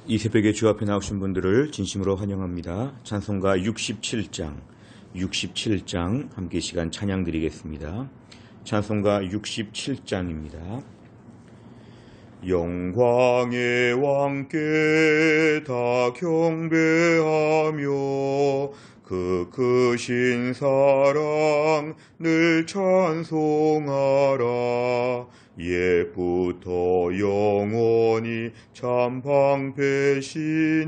이 새벽에 주 앞에 나오신 분들을 진심으로 환영합니다. 찬송가 67장 함께 시간 찬양 드리겠습니다. 찬송가 67장입니다. 영광의 왕께 다 경배하며 그 크신 사랑 늘 찬송하라. 옛부터 영원히 참 방패시니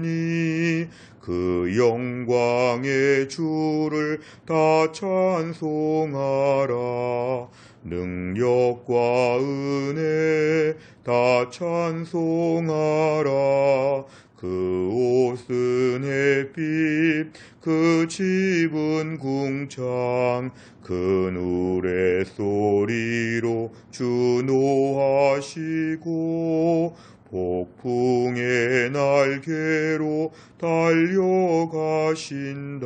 그 영광의 주를 다 찬송하라. 능력과 은혜 다 찬송하라. 그 옷은 햇빛, 그 집은 궁창, 그 누레 소리로 주노하시고 폭풍의 날개로 달려가신다.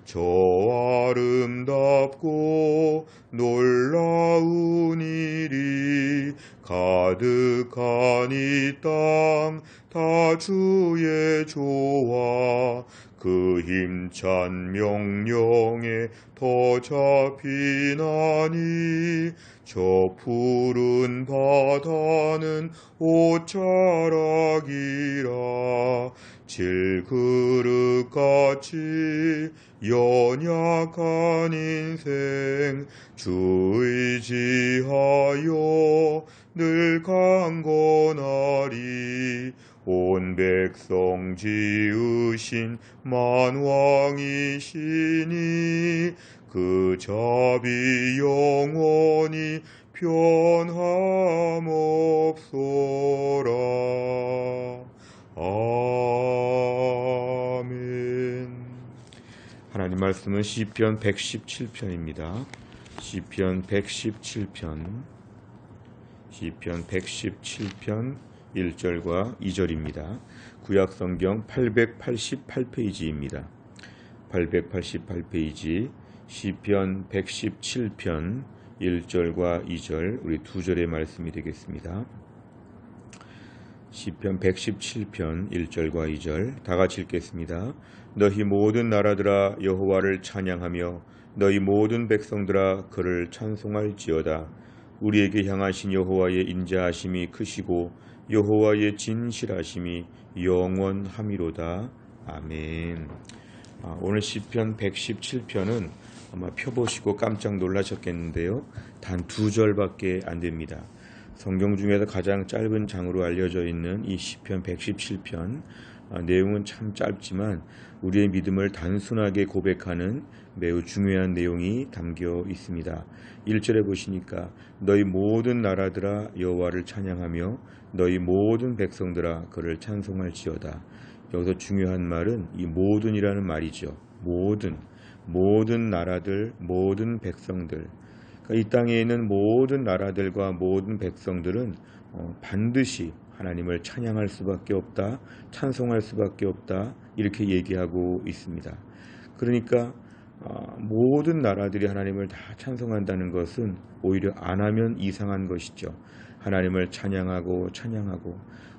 저 아름답고 놀라운 일이 가득한 이 땅 다 주의 조화. 그 힘찬 명령에 더 잡히나니 저 푸른 바다는 옷자락이라. 질그릇같이 연약한 인생 주 의지하여 늘 강건하리. 온 백성 지으신 만왕이시니 그 자비 영원히 변함없소라. 아멘. 하나님 말씀은 시편 117편입니다. 시편 117편 1절과 2절입니다. 구약성경 888페이지입니다. 888페이지 시편 117편 1절과 2절 우리 두 절의 말씀이 되겠습니다. 시편 117편 1절과 2절 다 같이 읽겠습니다. 너희 모든 나라들아 여호와를 찬양하며 너희 모든 백성들아 그를 찬송할지어다. 우리에게 향하신 여호와의 인자하심이 크시고 여호와의 진실하심이 영원함이로다. 아멘. 오늘 시편 117편은 아마 펴보시고 깜짝 놀라셨겠는데요. 단 두 절밖에 안 됩니다. 성경 중에서 가장 짧은 장으로 알려져 있는 이 시편 117편 내용은 참 짧지만 우리의 믿음을 단순하게 고백하는 매우 중요한 내용이 담겨 있습니다. 1절에 보시니까 너희 모든 나라들아 여호와를 찬양하며 너희 모든 백성들아 그를 찬송할지어다. 여기서 중요한 말은 이 모든이라는 말이죠. 모든 나라들, 모든 백성들. 그러니까 이 땅에 있는 모든 나라들과 모든 백성들은 반드시 하나님을 찬양할 수밖에 없다, 찬송할 수밖에 없다 이렇게 얘기하고 있습니다. 그러니까 모든 나라들이 하나님을 다 찬송한다는 것은 오히려 안 하면 이상한 것이죠. 하나님을 찬양하고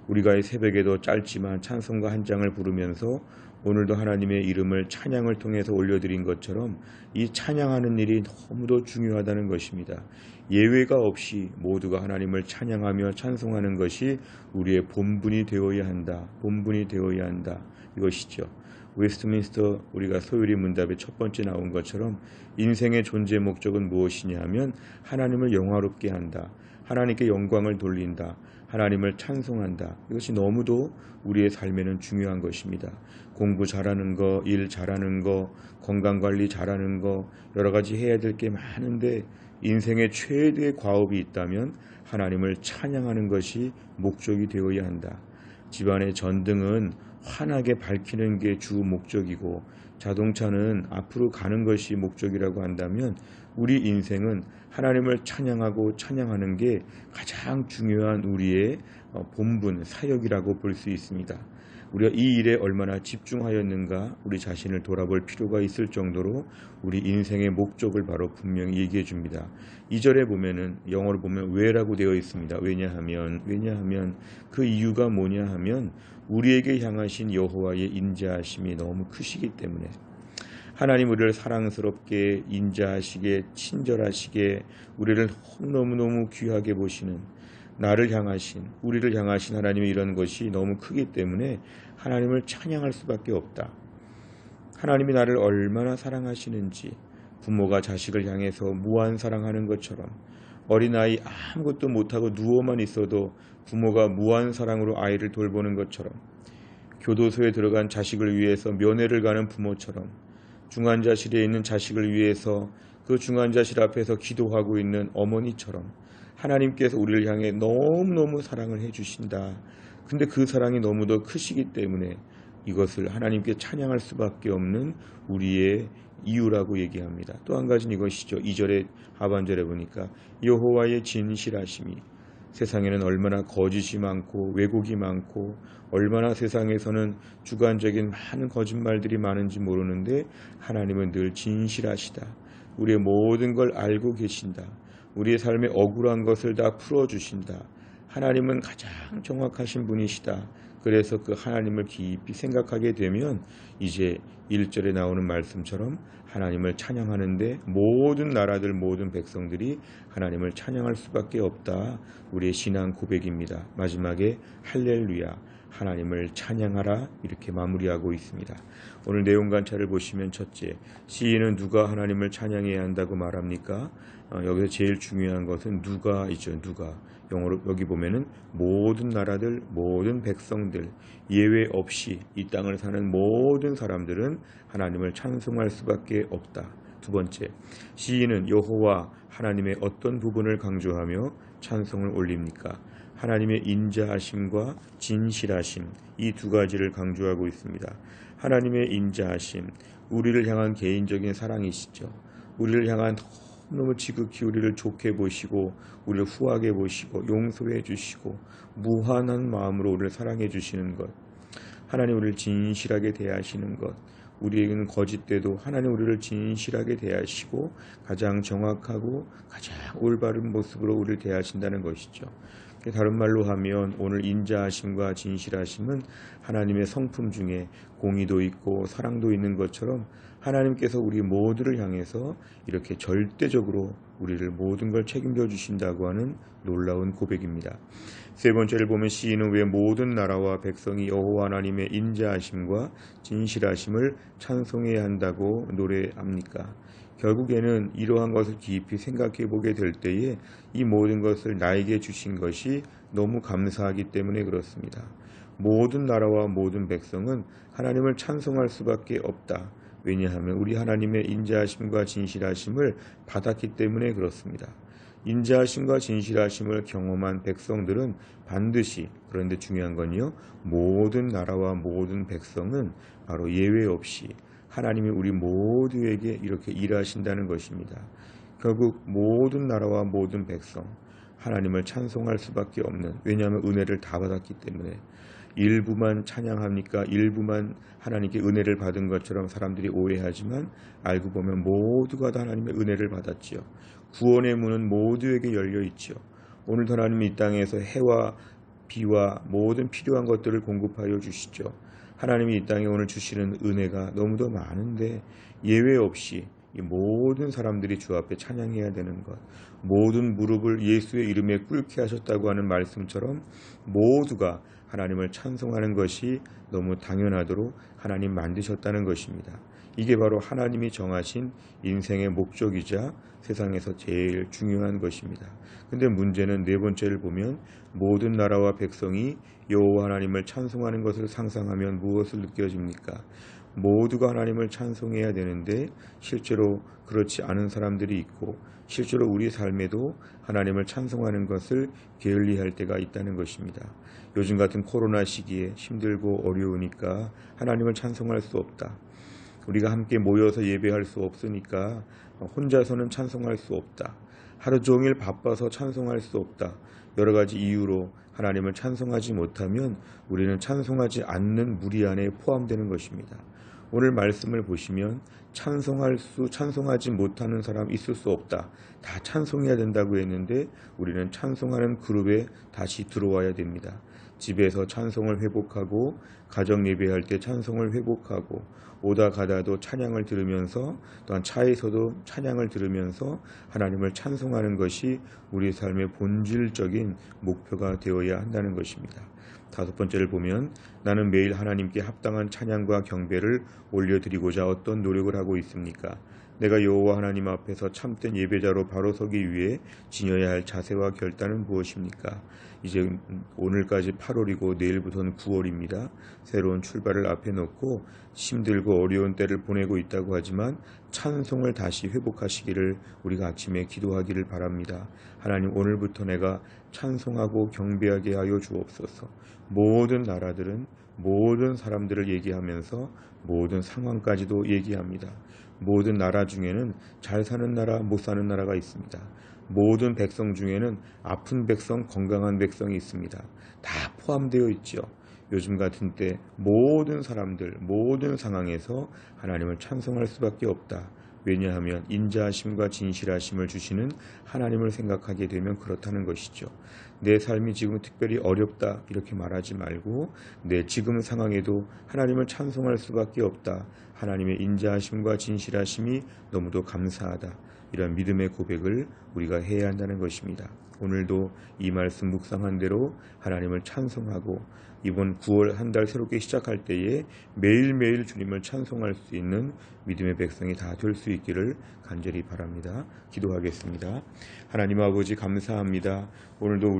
우리가 이 새벽에도 짧지만 찬송가 한 장을 부르면서 오늘도 하나님의 이름을 찬양을 통해서 올려드린 것처럼 이 찬양하는 일이 너무도 중요하다는 것입니다. 예외가 없이 모두가 하나님을 찬양하며 찬송하는 것이 우리의 본분이 되어야 한다. 이것이죠. 웨스트민스터 우리가 소요리 문답의 첫 번째 나온 것처럼 인생의 존재 목적은 무엇이냐 하면 하나님을 영화롭게 한다. 하나님께 영광을 돌린다. 하나님을 찬송한다. 이것이 너무도 우리의 삶에는 중요한 것입니다. 공부 잘하는 거, 일 잘하는 거, 건강관리 잘하는 거 여러 가지 해야 될 게 많은데 인생의 최대의 과업이 있다면 하나님을 찬양하는 것이 목적이 되어야 한다. 집안의 전등은 환하게 밝히는 게 주 목적이고 자동차는 앞으로 가는 것이 목적이라고 한다면 우리 인생은 하나님을 찬양하는 게 가장 중요한 우리의 본분, 사역이라고 볼 수 있습니다. 우리가 이 일에 얼마나 집중하였는가 우리 자신을 돌아볼 필요가 있을 정도로 우리 인생의 목적을 바로 분명히 얘기해 줍니다. 2절에 보면은 영어로 보면 왜라고 되어 있습니다. 왜냐하면 그 이유가 뭐냐 하면 우리에게 향하신 여호와의 인자하심이 너무 크시기 때문에 하나님 우리를 사랑스럽게 인자하시게 친절하시게 우리를 너무너무 귀하게 보시는 우리를 향하신 하나님의 이런 것이 너무 크기 때문에 하나님을 찬양할 수밖에 없다. 하나님이 나를 얼마나 사랑하시는지 부모가 자식을 향해서 무한 사랑하는 것처럼 어린아이 아무것도 못하고 누워만 있어도 부모가 무한 사랑으로 아이를 돌보는 것처럼 교도소에 들어간 자식을 위해서 면회를 가는 부모처럼 중환자실에 있는 자식을 위해서 그 중환자실 앞에서 기도하고 있는 어머니처럼 하나님께서 우리를 향해 너무너무 사랑을 해주신다. 근데 그 사랑이 너무도 크시기 때문에 이것을 하나님께 찬양할 수밖에 없는 우리의 이유라고 얘기합니다. 또 한 가지는 이것이죠. 2절의 하반절에 보니까 여호와의 진실하심이 세상에는 얼마나 거짓이 많고 왜곡이 많고 얼마나 세상에서는 주관적인 많은 거짓말들이 많은지 모르는데 하나님은 늘 진실하시다. 우리의 모든 걸 알고 계신다. 우리의 삶의 억울한 것을 다 풀어주신다. 하나님은 가장 정확하신 분이시다. 그래서 그 하나님을 깊이 생각하게 되면 이제 1절에 나오는 말씀처럼 하나님을 찬양하는데 모든 나라들 모든 백성들이 하나님을 찬양할 수밖에 없다. 우리의 신앙 고백입니다. 마지막에 할렐루야 하나님을 찬양하라 이렇게 마무리하고 있습니다. 오늘 내용 관찰을 보시면 첫째, 시인은 누가 하나님을 찬양해야 한다고 말합니까? 여기서 제일 중요한 것은 누가이죠. 누가. 영어로 여기 보면은 모든 나라들, 모든 백성들 예외 없이 이 땅을 사는 모든 사람들은 하나님을 찬송할 수밖에 없다. 두 번째, 시인은 여호와 하나님의 어떤 부분을 강조하며 찬송을 올립니까? 하나님의 인자하심과 진실하심 이 두 가지를 강조하고 있습니다. 하나님의 인자하심, 우리를 향한 개인적인 사랑이시죠. 우리를 향한 너무 지극히 우리를 좋게 보시고 우리를 후하게 보시고 용서해 주시고 무한한 마음으로 우리를 사랑해 주시는 것, 하나님 우리를 진실하게 대하시는 것, 우리에게는 거짓돼도 하나님 우리를 진실하게 대하시고 가장 정확하고 가장 올바른 모습으로 우리를 대하신다는 것이죠. 다른 말로 하면 오늘 인자하심과 진실하심은 하나님의 성품 중에 공의도 있고 사랑도 있는 것처럼 하나님께서 우리 모두를 향해서 이렇게 절대적으로 우리를 모든 걸 책임져 주신다고 하는 놀라운 고백입니다. 세 번째를 보면 시인은 왜 모든 나라와 백성이 여호와 하나님의 인자하심과 진실하심을 찬송해야 한다고 노래합니까? 결국에는 이러한 것을 깊이 생각해 보게 될 때에 이 모든 것을 나에게 주신 것이 너무 감사하기 때문에 그렇습니다. 모든 나라와 모든 백성은 하나님을 찬송할 수밖에 없다. 왜냐하면 우리 하나님의 인자하심과 진실하심을 받았기 때문에 그렇습니다. 인자하심과 진실하심을 경험한 백성들은 반드시, 그런데 중요한 건요, 모든 나라와 모든 백성은 바로 예외 없이 하나님이 우리 모두에게 이렇게 일하신다는 것입니다. 결국 모든 나라와 모든 백성 하나님을 찬송할 수밖에 없는, 왜냐하면 은혜를 다 받았기 때문에. 일부만 찬양합니까? 일부만 하나님께 은혜를 받은 것처럼 사람들이 오해하지만 알고 보면 모두가 다 하나님의 은혜를 받았지요. 구원의 문은 모두에게 열려 있지요. 오늘도 하나님이 이 땅에서 해와 비와 모든 필요한 것들을 공급하여 주시죠. 하나님이 이 땅에 오늘 주시는 은혜가 너무도 많은데 예외 없이 이 모든 사람들이 주 앞에 찬양해야 되는 것, 모든 무릎을 예수의 이름에 꿇게 하셨다고 하는 말씀처럼 모두가 하나님을 찬송하는 것이 너무 당연하도록 하나님 만드셨다는 것입니다. 이게 바로 하나님이 정하신 인생의 목적이자 세상에서 제일 중요한 것입니다. 근데 문제는 네 번째를 보면 모든 나라와 백성이 여호와 하나님을 찬송하는 것을 상상하면 무엇을 느껴집니까? 모두가 하나님을 찬송해야 되는데 실제로 그렇지 않은 사람들이 있고 실제로 우리 삶에도 하나님을 찬송하는 것을 게을리할 때가 있다는 것입니다. 요즘 같은 코로나 시기에 힘들고 어려우니까 하나님을 찬송할 수 없다. 우리가 함께 모여서 예배할 수 없으니까 혼자서는 찬송할 수 없다. 하루 종일 바빠서 찬송할 수 없다. 여러 가지 이유로 하나님을 찬송하지 못하면 우리는 찬송하지 않는 무리 안에 포함되는 것입니다. 오늘 말씀을 보시면 찬송하지 못하는 사람 있을 수 없다. 다 찬송해야 된다고 했는데 우리는 찬송하는 그룹에 다시 들어와야 됩니다. 집에서 찬송을 회복하고 가정 예배할 때 찬송을 회복하고 오다 가다도 찬양을 들으면서 또한 차에서도 찬양을 들으면서 하나님을 찬송하는 것이 우리 삶의 본질적인 목표가 되어야 한다는 것입니다. 다섯 번째를 보면 나는 매일 하나님께 합당한 찬양과 경배를 올려드리고자 어떤 노력을 하고 있습니까? 내가 여호와 하나님 앞에서 참된 예배자로 바로 서기 위해 지녀야 할 자세와 결단은 무엇입니까? 이제 오늘까지 8월이고 내일부터는 9월입니다. 새로운 출발을 앞에 놓고 힘들고 어려운 때를 보내고 있다고 하지만 찬송을 다시 회복하시기를 우리가 아침에 기도하기를 바랍니다. 하나님, 오늘부터 내가 찬송하고 경배하게 하여 주옵소서. 모든 나라들은 모든 사람들을 얘기하면서 모든 상황까지도 얘기합니다. 모든 나라 중에는 잘 사는 나라, 못 사는 나라가 있습니다. 모든 백성 중에는 아픈 백성, 건강한 백성이 있습니다. 다 포함되어 있죠. 요즘 같은 때 모든 사람들, 모든 상황에서 하나님을 찬송할 수밖에 없다. 왜냐하면 인자하심과 진실하심을 주시는 하나님을 생각하게 되면 그렇다는 것이죠. 내 삶이 지금 특별히 어렵다 이렇게 말하지 말고 내 지금 상황에도 하나님을 찬송할 수밖에 없다. 하나님의 인자하심과 진실하심이 너무도 감사하다. 이런 믿음의 고백을 우리가 해야 한다는 것입니다. 오늘도 이 말씀 묵상한 대로 하나님을 찬송하고 이번 9월 한 달 새롭게 시작할 때에 매일매일 주님을 찬송할 수 있는 믿음의 백성이 다 될 수 있기를 간절히 바랍니다. 기도하겠습니다. 하나님 아버지 감사합니다. 오늘도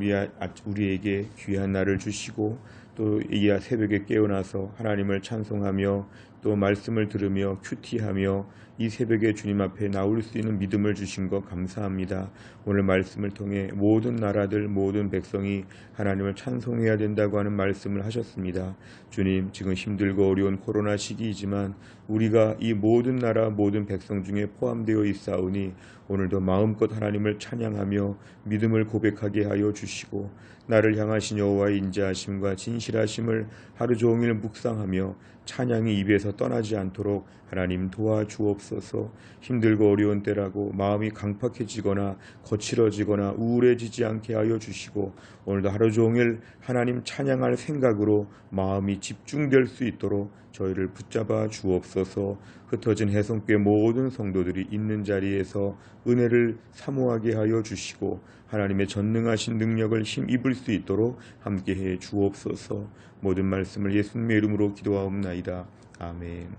우리에게 귀한 날을 주시고 또 이 새벽에 깨어나서 하나님을 찬송하며 또 말씀을 들으며 큐티하며 이 새벽에 주님 앞에 나올 수 있는 믿음을 주신 것 감사합니다. 오늘 말씀을 통해 모든 나라들 모든 백성이 하나님을 찬송해야 된다고 하는 말씀을 하셨습니다. 주님, 지금 힘들고 어려운 코로나 시기이지만 우리가 이 모든 나라 모든 백성 중에 포함되어 있사오니 오늘도 마음껏 하나님을 찬양하며 믿음을 고백하게 하여 주시고 나를 향하신 여호와의 인자하심과 진실하심을 하루 종일 묵상하며 찬양이 입에서 떠나지 않도록 하나님 도와주옵소서. 힘들고 어려운 때라고 마음이 강팍해지거나 거칠어지거나 우울해지지 않게 하여 주시고 오늘도 하루 종일 하나님 찬양할 생각으로 마음이 집중될 수 있도록 저희를 붙잡아 주옵소서. 흩어진 해성교회 모든 성도들이 있는 자리에서 은혜를 사모하게 하여 주시고 하나님의 전능하신 능력을 힘입을 수 있도록 함께해 주옵소서. 모든 말씀을 예수님의 이름으로 기도하옵나이다. 아멘.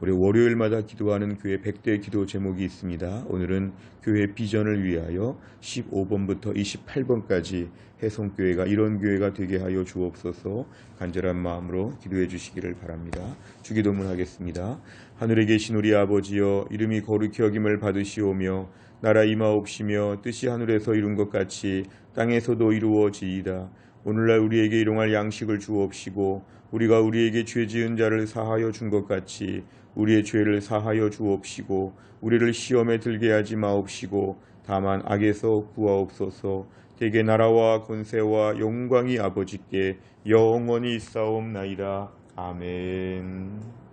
우리 월요일마다 기도하는 교회 100대 기도 제목이 있습니다. 오늘은 교회 비전을 위하여 15번부터 28번까지 해성교회가 이런 교회가 되게 하여 주옵소서. 간절한 마음으로 기도해 주시기를 바랍니다. 주기도문 하겠습니다. 하늘에 계신 우리 아버지여, 이름이 거룩히 여김을 받으시오며 나라 임하옵시며 뜻이 하늘에서 이룬 것 같이 땅에서도 이루어지이다. 오늘날 우리에게 일용할 양식을 주옵시고 우리가 우리에게 죄 지은 자를 사하여 준 것 같이 우리의 죄를 사하여 주옵시고 우리를 시험에 들게 하지 마옵시고 다만 악에서 구하옵소서. 대개 나라와 권세와 영광이 아버지께 영원히 있사옵나이다. 아멘.